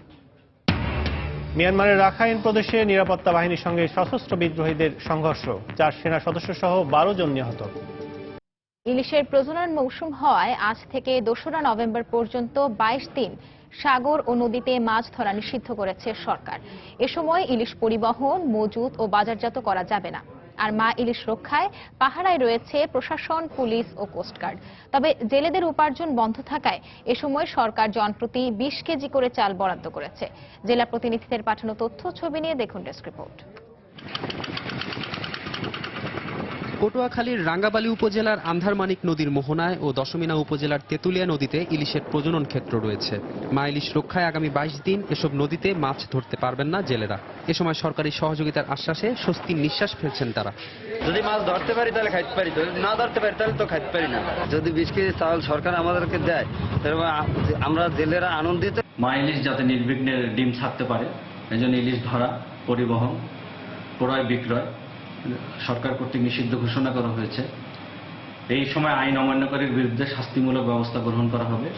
মিয়ানমারের রাখাইন প্রদেশে নিরাপত্তা বাহিনীর সঙ্গে সশস্ত্র বিদ্রোহীদের সংঘর্ষ, 4 সেনা সদস্য সহ 12 জন নিহত। ইলিশের প্রজনন মৌসুম হওয়ায় আজ থেকে 2রা নভেম্বর পর্যন্ত 22 দিন সাগর ও নদীতে মাছ ধরা নিষিদ্ধ করেছে সরকার। এ সময় ইলিশ পরিবহন, মজুত ও বাজারজাত করা যাবে না। আর মা ইলিশ রক্ষায় পাহারায় রয়েছে প্রশাসন, পুলিশ ও কোস্টগার্ড। তবে জেলেদের উপার্জন বন্ধ থাকায় এ সময় সরকার জনপ্রতি 20 কেজি করে চাল বরাদ্দ করেছে। জেলা প্রতিনিধিদের পাঠানো তথ্য ছবি নিয়ে দেখুন ডেস্ক রিপোর্ট। পটুয়াখালীর রাঙ্গাবালী উপজেলার আন্ধারমানিক নদীর মোহনায় ও দশমিনা উপজেলার তেতুলিয়া নদীতে ইলিশের প্রজনন ক্ষেত্র রয়েছে। মা ইলিশ রক্ষায় আগামী 22 দিন এসব নদীতে মাছ ধরতে পারবেন না জেলেরা। এ সময় সরকারি সহযোগিতার আশ্বাসে স্বস্তির নিঃশ্বাস ফেলছেন তারা। যদি মাছ ধরতে পারি তাহলে খাইতে পারি, যদি না ধরতে পারি তাহলে তো খাইতে পারি না। যদি 20 কেজি চাল সরকার আমাদেরকে দেয় তাহলে আমরা জেলেরা আনন্দিত। মা ইলিশ যাতে নির্বিঘ্নে ডিম ছাড়তে পারে এই জন্য ইলিশ ধরা, পরিবহন, ক্রয় বিক্রয় সরকার কর্তৃক নিষিদ্ধ ঘোষণা করা হয়েছে। এই সময় আইন অমান্যকারীর বিরুদ্ধে শাস্তিমূলক ব্যবস্থা গ্রহণ করা হবে।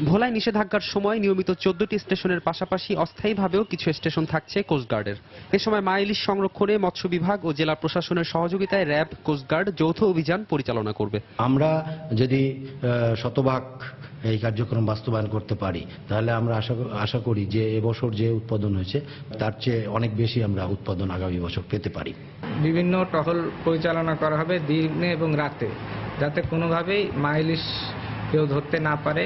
ভোলায় নিষেধাজ্ঞার সময় নিয়মিত 14টি স্টেশনের পাশাপাশি অস্থায়ীভাবেও কিছু স্টেশন থাকছে কোস্টগার্ডের। এ সময় মা ইলিশ সংরক্ষণে মৎস্য বিভাগ ও জেলা প্রশাসনের সহযোগিতায় র্যাব, কোস্টগার্ড যৌথ অভিযান পরিচালনা করবে। আমরা যদি শতভাগ এই কার্যক্রম বাস্তবায়ন করতে পারি তাহলে আমরা আশা করি যে এবছর যে উৎপাদন হয়েছে তার চেয়ে অনেক বেশি আমরা উৎপাদন আগামী বছর পেতে পারি। বিভিন্ন টহল পরিচালনা করা হবে দিনে এবং রাতে, যাতে কোনোভাবেই মা ইলিশ কেউ ধরতে না পারে।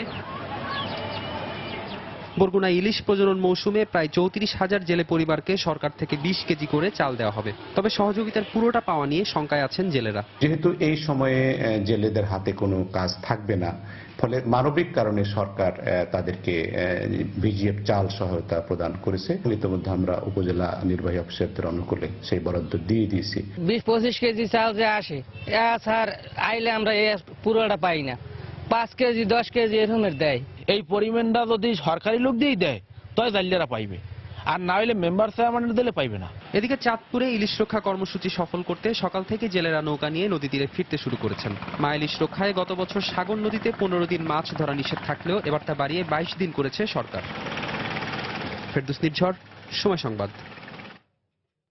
বরগুনা ইলিশ প্রজনন মৌসুমে প্রায় 34,000 জেলে পরিবারকে সরকার থেকে 20 কেজি করে চাল দেওয়া হবে। তবে সহযোগিতার পুরোটা পাওয়া নিয়ে শঙ্কায় আছেন জেলেরা। যেহেতু এই সময়ে জেলেদের হাতে কোনো কাজ থাকবে না, ফলে মানবিক কারণে সরকার তাদেরকে বিজিএফ চাল সহায়তা প্রদান করেছে। ইতিমধ্যে আমরা উপজেলা নির্বাহী অফিসারদের অনুকূলে সেই বরাদ্দ দিয়ে দিয়েছি। 20-25 কেজি চাল যে আসে স্যার আইলে আমরা পুরোটা পাই না। 5 কেজি 10 কেজি এরকমের দেয়। এই পরিমাণটা যদি সরকারি লোক দিয়েই দেয় তাই জালিয়ারা পাইবে, আর না হলে মেম্বার চেয়ারম্যানের দিলে পাইবে না। এদিকে চাঁদপুরে ইলিশ রক্ষা কর্মসূচি সফল করতে সকাল থেকে জেলেরা নৌকা নিয়ে নদী তীরে ফিরতে শুরু করেছেন। মা ইলিশ রক্ষায় গত বছর সাগর নদীতে 15 দিন মাছ ধরা নিষেধ থাকলেও এবার তা বাড়িয়ে 22 দিন করেছে সরকার। ফেরদৌস নির্ঝর, সময় সংবাদ।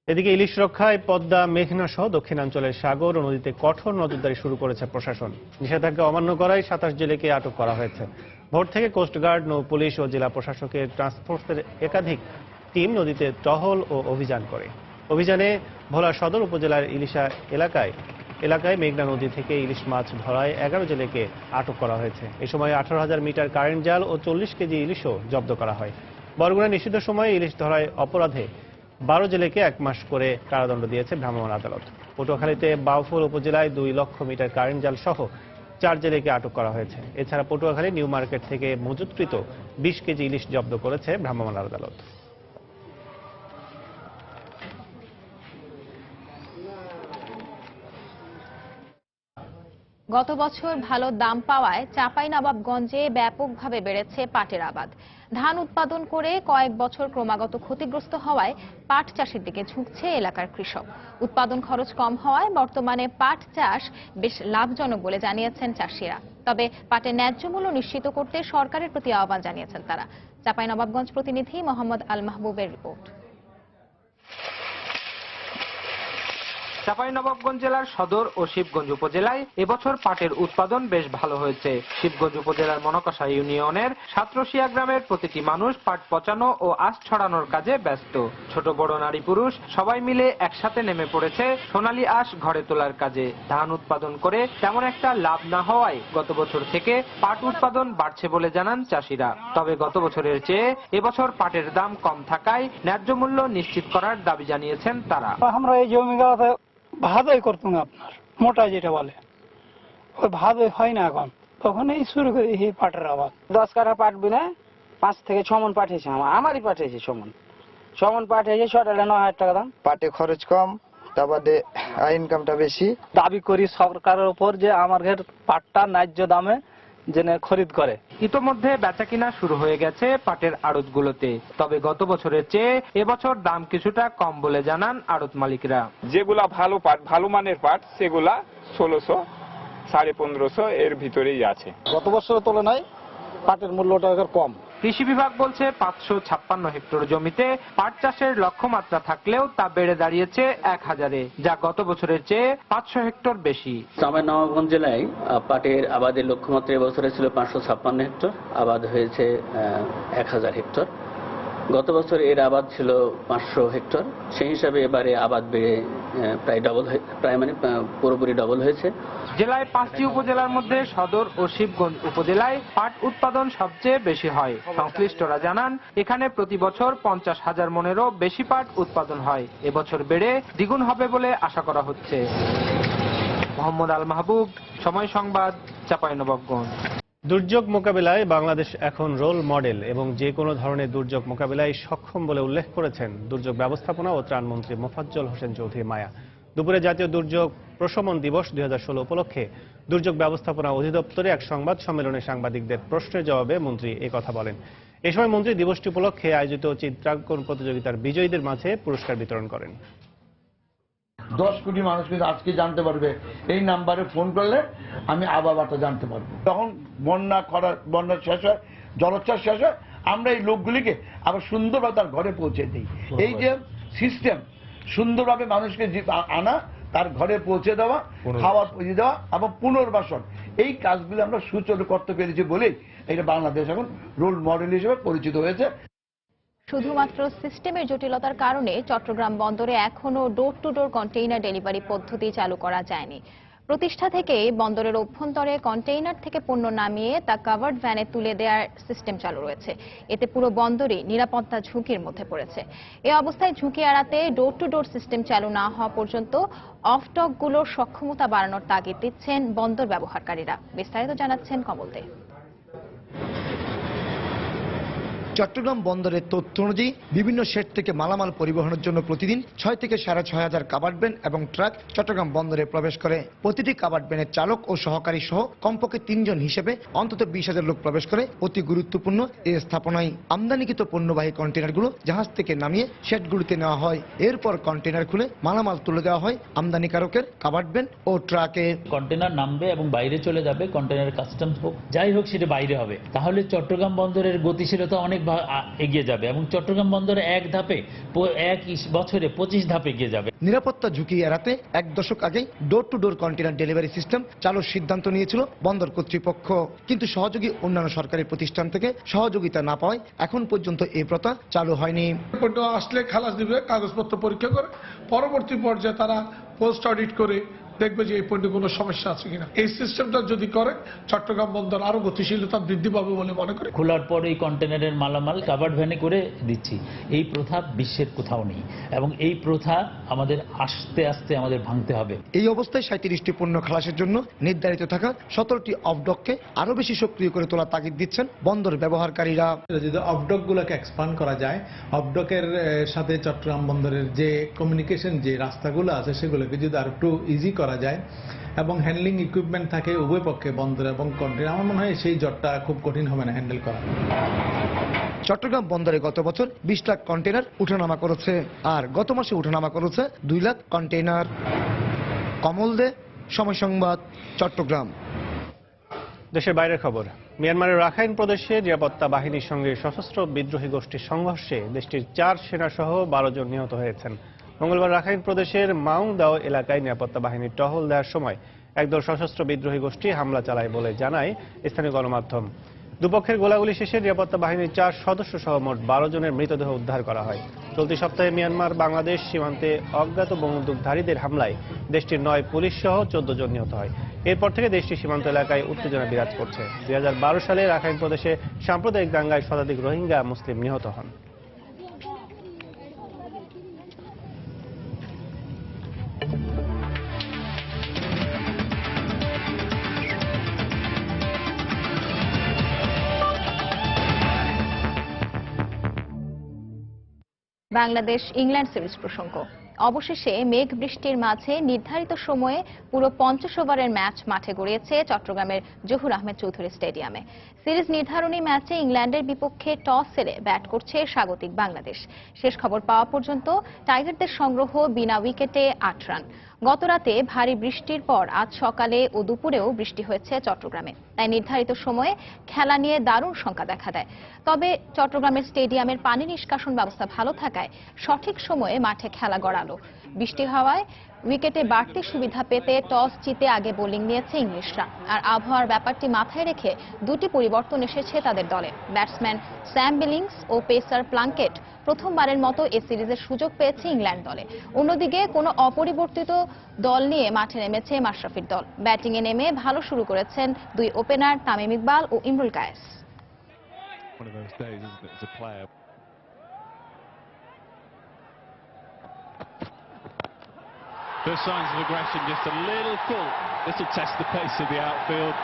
এদিকে ইলিশ রক্ষায় পদ্মা, মেঘনা সহ দক্ষিণাঞ্চলের সাগর ও নদীতে কঠোর নজরদারি শুরু করেছে প্রশাসন। নিষেধাজ্ঞা অমান্য করায় 27 জেলেকে আটক করা হয়েছে। ভোর থেকে কোস্টগার্ড, নৌ পুলিশ ও জেলা প্রশাসকের ট্রান্সফোর্সের একাধিক টিম নদীতে টহল ও অভিযান করে। অভিযানে ভোলা সদর উপজেলার ইলিশা এলাকায় মেঘনা নদী থেকে ইলিশ মাছ ধরায় 11 জেলেকে আটক করা হয়েছে। এ সময় 18,000 মিটার কারেন্ট জাল ও 40 কেজি ইলিশও জব্দ করা হয়। বরগুনা নিষিদ্ধ সময়ে ইলিশ ধরায় অপরাধে 12 জেলেকে 1 মাস করে কারাদণ্ড দিয়েছে ভ্রাম্যমাণ আদালত। পটুয়াখালীতে বাউফল উপজেলায় 2 লক্ষ মিটার কারেন্ট জাল সহ 4 জেলেকে আটক করা হয়েছে। এছাড়া পটুয়াখালী নিউ মার্কেট থেকে মজুতকৃত 20 কেজি ইলিশ জব্দ করেছে ভ্রাম্যমাণ আদালত। গত বছর ভালো দাম পাওয়ায় চাঁপাইনবাবগঞ্জে ব্যাপকভাবে বেড়েছে পাটের আবাদ। ধান উৎপাদন করে কয়েক বছর ক্রমাগত ক্ষতিগ্রস্ত হওয়ায় পাট চাষের দিকে ঝুঁকছে এলাকার কৃষক। উৎপাদন খরচ কম হওয়ায় বর্তমানে পাট চাষ বেশ লাভজনক বলে জানিয়েছেন চাষিরা। তবে পাটের ন্যায্য মূল্য নিশ্চিত করতে সরকারের প্রতি আহ্বান জানিয়েছেন তারা। চাঁপাইনবাবগঞ্জ প্রতিনিধি মোহাম্মদ আল মাহবুবের রিপোর্ট। চাঁপাইনবাবগঞ্জ জেলার সদর ও শিবগঞ্জ উপজেলায় এবছর পাটের উৎপাদন বেশ ভালো হয়েছে। শিবগঞ্জ উপজেলার মনকষা ইউনিয়নের সাতরশিয়া গ্রামের প্রতিটি মানুষ পাট পচানো ও আঁশ ছড়ানোর কাজে ব্যস্ত। ছোট বড় নারী পুরুষ সবাই মিলে একসাথে নেমে পড়েছে সোনালী আঁশ ঘরে তোলার কাজে। ধান উৎপাদন করে তেমন একটা লাভ না হওয়ায় গত বছর থেকে পাট উৎপাদন বাড়ছে বলে জানান চাষিরা। তবে গত বছরের চেয়ে এবছর পাটের দাম কম থাকায় ন্যায্য মূল্য নিশ্চিত করার দাবি জানিয়েছেন তারা। আমরা এই জমিগুলোতে ভাদই করতাম, আপনার মোটা যেটা বলে ওই ভাদই হয় না এখন, তখন এই শুরু করে এই পাটের আবাদ। 10 কাঠা পাট বিনে 5 থেকে 6 মণ পাঠিয়েছে, আমারই পাঠিয়েছে 6 মণ পাঠিয়েছে, 9,000 টাকা দাম। পাটে খরচ কম, তারপরে ইনকামটা বেশি। দাবি করি সরকারের উপর যে আমাদের পাটটা ন্যায্য দামে যেন খরিদ করে। ইতোমধ্যে বেচাকিনা শুরু হয়ে গেছে পাটের আড়তগুলোতে। তবে গত বছরের চেয়ে এবছর দাম কিছুটা কম বলে জানান আড়ত মালিকরা। যেগুলা ভালো পাট, ভালো মানের পাট, সেগুলা 1600, 1550 এর ভিতরেই আছে। গত বছরের তুলনায় পাটের মূল্যটা কম। কৃষি বিভাগ বলছে 556 হেক্টর জমিতে পাট চাষের লক্ষ্যমাত্রা থাকলেও তা বেড়ে দাঁড়িয়েছে 1000-এ, যা গত বছরের চেয়ে 500 হেক্টর বেশি। চাঁপাইনবাবগঞ্জ জেলায় পাটের আবাদের লক্ষ্যমাত্রা এবছরে ছিল 556 হেক্টর, আবাদ হয়েছে 1000 হেক্টর। গত বছর এর আবাদ ছিল 500 হেক্টর, সেই হিসাবে এবারে আবাদ বেড়ে প্রায় পুরোপুরি ডবল হয়েছে। জেলায় 5টি উপজেলার মধ্যে সদর ও শিবগঞ্জ উপজেলায় পাট উৎপাদন সবচেয়ে বেশি হয়। সংশ্লিষ্টরা জানান এখানে প্রতি বছর 50,000 মনেরও বেশি পাট উৎপাদন হয়। এবছর বেড়ে দ্বিগুণ হবে বলে আশা করা হচ্ছে। মোহাম্মদ আল মাহবুব, সময় সংবাদ, চাঁপাইনবাবগঞ্জ। দুর্যোগ মোকাবিলায় বাংলাদেশ এখন রোল মডেল এবং যে কোনো ধরনের দুর্যোগ মোকাবিলায় সক্ষম বলে উল্লেখ করেছেন দুর্যোগ ব্যবস্থাপনা ও ত্রাণমন্ত্রী মোফাজ্জল হোসেন চৌধুরী মায়া। দুপুরে জাতীয় দুর্যোগ প্রশমন দিবস 2016 উপলক্ষে দুর্যোগ ব্যবস্থাপনা অধিদপ্তরে এক সংবাদ সম্মেলনে সাংবাদিকদের প্রশ্নের জবাবে মন্ত্রী কথা বলেন। এ সময় মন্ত্রী দিবসটি উপলক্ষে আয়োজিত চিত্রাঙ্কন প্রতিযোগিতার বিজয়ীদের মাঝে পুরস্কার বিতরণ করেন। 10 কোটি মানুষ কিন্তু আজকে জানতে পারবে, এই নাম্বারে ফোন করলে আমি আবহাওয়াটা জানতে পারবো। যখন বন্যা শেষ হয়, জলোচ্ছ্বাস শেষ হয়, আমরা এই লোকগুলিকে আবার সুন্দরভাবে তার ঘরে পৌঁছে দিই। এই যে সিস্টেম, সুন্দরভাবে মানুষকে আনা, তার ঘরে পৌঁছে দেওয়া, খাওয়া পৌঁছে দেওয়া এবং পুনর্বাসন, এই কাজগুলো আমরা সুচারু করতে পেরেছি বলেই এটা বাংলাদেশ এখন রোল মডেল হিসেবে পরিচিত হয়েছে। শুধুমাত্র সিস্টেমের জটিলতার কারণে চট্টগ্রাম বন্দরে এখনো door to door container delivery পদ্ধতি চালু করা যায়নি। প্রতিষ্ঠা থেকে বন্দরের অভ্যন্তরে কন্টেইনার থেকে পণ্য নামিয়ে তা কাভার্ড ভ্যানে তুলে দেওয়ার সিস্টেম চালু রয়েছে। এতে পুরো বন্দরই নিরাপত্তা ঝুঁকির মধ্যে পড়েছে। এ অবস্থায় ঝুঁকি এড়াতে ডোর টু ডোর সিস্টেম চালু না হওয়া পর্যন্ত অফডকগুলোর সক্ষমতা বাড়ানোর তাগিদ দিচ্ছেন বন্দর ব্যবহারকারীরা। বিস্তারিত জানাচ্ছেন কমল দে। চট্টগ্রাম বন্দরের তথ্য অনুযায়ী বিভিন্ন শেড থেকে মালামাল পরিবহনের জন্য প্রতিদিন 6 থেকে 6,500 কাভার্ড ভ্যান এবং ট্রাক চট্টগ্রাম বন্দরে প্রবেশ করে। প্রতিটি কাভার্ড ভ্যানের চালক ও সহকারী সহ কমপক্ষে 3 জন হিসেবে অন্তত 20,000 লোক প্রবেশ করে। অতি গুরুত্বপূর্ণ এই স্থাপনায় আমদানিকৃত পণ্যবাহী কন্টেনারগুলো জাহাজ থেকে নামিয়ে শেডগুলিতে নেওয়া হয়। এরপর কন্টেনার খুলে মালামাল তুলে দেওয়া হয় আমদানিকারকের কাভার্ড ভ্যান ও ট্রাকে। কন্টেনার নামবে এবং বাইরে চলে যাবে, কন্টেনার কাস্টমস হোক যাই হোক সেটা বাইরে হবে। তাহলে চট্টগ্রাম বন্দরের গতিশীলতা অনেক এগিয়ে যাবে এবং চট্টগ্রাম বন্দরে এক বছরে 25 ধাপ এগিয়ে যাবে। নিরাপত্তা ঝুঁকি এড়াতে 1 দশক আগেই door to door container delivery system চালুর সিদ্ধান্ত নিয়েছিল বন্দর কর্তৃপক্ষ, কিন্তু সহযোগী অন্যান্য সরকারি প্রতিষ্ঠান থেকে সহযোগিতা না পাওয়ায় এখন পর্যন্ত এই প্রথা চালু হয়নি। আসলে খালাস দিবে, কাগজপত্র পরীক্ষা করে পরবর্তী পর্যায়ে তারা পোস্ট অডিট করে দেখবে যে এই পণ্যে কোনো সমস্যা আছে কিনা। এই সিস্টেমটা যদি করে চট্টগ্রাম বন্দর আরো গতিশীলতা বৃদ্ধি পাবে বলে মনে করি। খোলার পর এই কন্টেনারের মালামাল কাভার্ড ভ্যানে করে দিচ্ছি, এই প্রথা বিশ্বের কোথাও নেই এবং এই প্রথা আমাদের আস্তে আস্তে আমাদের ভাঙতে হবে। এই অবস্থায় 37টি পণ্য খালাসের জন্য নির্ধারিত থাকা 17টি অফডককে আরো বেশি সক্রিয় করে তোলা তাগিদ দিচ্ছেন বন্দর ব্যবহারকারীরা। যদি অফডকগুলোকে এক্সপান্ড করা যায়, অফডকের সাথে চট্টগ্রাম বন্দরের যে কমিউনিকেশন যে রাস্তাগুলো আছে সেগুলোকে যদি আর একটু ইজি করা যায় এবং হ্যান্ডলিং ইকুইপমেন্ট থাকে উভয় পক্ষে বন্দর এবং কন্টেনার, আমার মনে হয় সেই জটটা খুব কঠিন হবে না হ্যান্ডেল করা। চট্টগ্রাম বন্দরে গত বছর 20 লাখ কন্টেনার উঠানামা করেছে, আর গত মাসে উঠানামা করেছে 2 লাখ কন্টেনার। কমল দে, সময় সংবাদ, চট্টগ্রাম। দেশের বাইরের খবর। মিয়ানমারের রাখাইন প্রদেশে নিরাপত্তা বাহিনীর সঙ্গে সশস্ত্র বিদ্রোহী গোষ্ঠীর সংঘর্ষে দেশটির 4 সেনা সহ 12 জন নিহত হয়েছেন। মঙ্গলবার রাখাইন প্রদেশের মাউং দাও এলাকায় নিরাপত্তা বাহিনীর টহল দেওয়ার সময় একদল সশস্ত্র বিদ্রোহী গোষ্ঠী হামলা চালায় বলে জানায় স্থানীয় গণমাধ্যম। দুপক্ষের গোলাগুলি শেষে নিরাপত্তা বাহিনীর 4 সদস্য সহ মোট 12 জনের মৃতদেহ উদ্ধার করা হয়। চলতি সপ্তাহে মিয়ানমার বাংলাদেশ সীমান্তে অজ্ঞাত বন্দুকধারীদের হামলায় দেশটির 9 পুলিশ সহ 14 জন নিহত হয়। এরপর থেকে দেশটির সীমান্ত এলাকায় উত্তেজনা বিরাজ করছে। 2012 সালে রাখাইন প্রদেশে সাম্প্রদায়িক দাঙ্গায় শতাধিক রোহিঙ্গা মুসলিম নিহত হন। বাংলাদেশ ইংল্যান্ড সিরিজ প্রসঙ্গ। অবশেষে মেঘ বৃষ্টির মাঝে নির্ধারিত সময়ে পুরো 50 ওভারের ম্যাচ মাঠে গড়িয়েছে চট্টগ্রামের জহুর আহমেদ চৌধুরী স্টেডিয়ামে। সিরিজ নির্ধারণী ম্যাচে ইংল্যান্ডের বিপক্ষে টস হেরে ব্যাট করছে স্বাগতিক বাংলাদেশ। শেষ খবর পাওয়া পর্যন্ত টাইগারদের সংগ্রহ বিনা উইকেটে 8 রান। গতরাতে ভারী বৃষ্টির পর আজ সকালে ও দুপুরেও বৃষ্টি হয়েছে চট্টগ্রামে, তাই নির্ধারিত সময়ে খেলা নিয়ে দারুণ শঙ্কা দেখা দেয়। তবে চট্টগ্রামের স্টেডিয়ামের পানি নিষ্কাশন ব্যবস্থা ভালো থাকায় সঠিক সময়ে মাঠে খেলা গড়ালো। বৃষ্টি হওয়ায় উইকেটে বাড়তি সুবিধা পেতে টস জিতে আগে বোলিং নিয়েছে ইংলিশরা। আর আবহাওয়ার ব্যাপারটি মাথায় রেখে দুটি পরিবর্তন এসেছে তাদের দলে। ব্যাটসম্যান স্যাম বিলিংস ও পেসার প্লাঙ্কেট প্রথমবারের মতো এ সিরিজের সুযোগ পেয়েছে ইংল্যান্ড দলে। অন্যদিকে কোনো অপরিবর্তিত দল নিয়ে মাঠে নেমেছে মাশরাফির দল। ব্যাটিংয়ে নেমে ভালো শুরু করেছেন দুই ওপেনার তামিম ইকবাল ও Imrul Kayes. First signs of aggression, just a little full. This will test the pace of the outfield.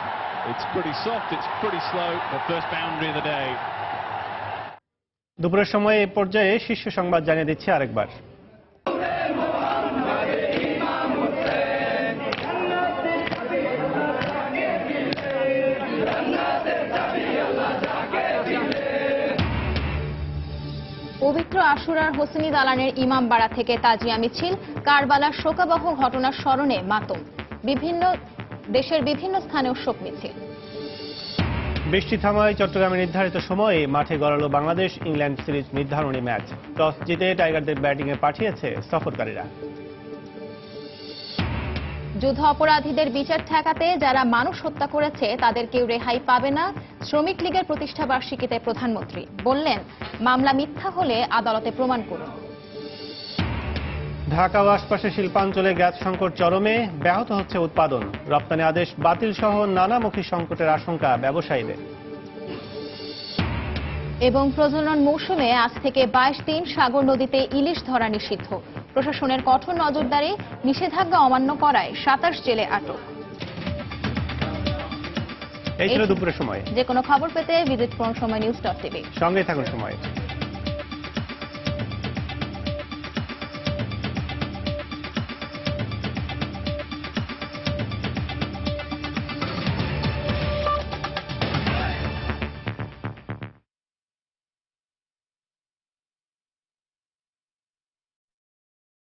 It's pretty soft, it's pretty slow. The first boundary of the day. দুপুরের সময় এই পর্যায়ে শীর্ষ সংবাদ জানিয়ে দিচ্ছি আরেকবার। পবিত্র আশুরার হোসেনি দালানের ইমামবাড়া থেকে তাজিয়া মিছিল, কারবালার শোকাবহ ঘটনার স্মরণে মাতম, দেশের বিভিন্ন স্থানেও শোক মিছিল। বৃষ্টি থামায় চট্টগ্রামে নির্ধারিত সময়ে মাঠে গড়ালো বাংলাদেশ ইংল্যান্ড সিরিজ নির্ধারণী ম্যাচ। টস জিতে টাইগারদের ব্যাটিংয়ে পাঠিয়েছে সফরকারীরা। যুদ্ধ অপরাধীদের বিচার ঠেকাতে যারা মানুষ হত্যা করেছে তাদের কেউ রেহাই পাবে না। শ্রমিক লীগের প্রতিষ্ঠা বার্ষিকীতে প্রধানমন্ত্রী বললেন, মামলা মিথ্যা হলে আদালতে প্রমাণ করুন। ঢাকা ও আশপাশের শিল্পাঞ্চলে গ্যাস সংকট চরমে, ব্যাহত হচ্ছে উৎপাদন। রপ্তানি আদেশ বাতিল সহ নানামুখী সংকটের আশঙ্কা ব্যবসায়ীদের। এবং প্রজনন মৌসুমে আজ থেকে 22 দিন সাগর নদীতে ইলিশ ধরা নিষিদ্ধ। প্রশাসনের কঠোর নজরদারি, নিষেধাজ্ঞা অমান্য করায় 27 জেলে আটক। এই ছিল দুপুরের সময়। যে কোনো খবর পেতে ভিজিট করুন সময় নিউজ.tv। সঙ্গে থাকুন সময়।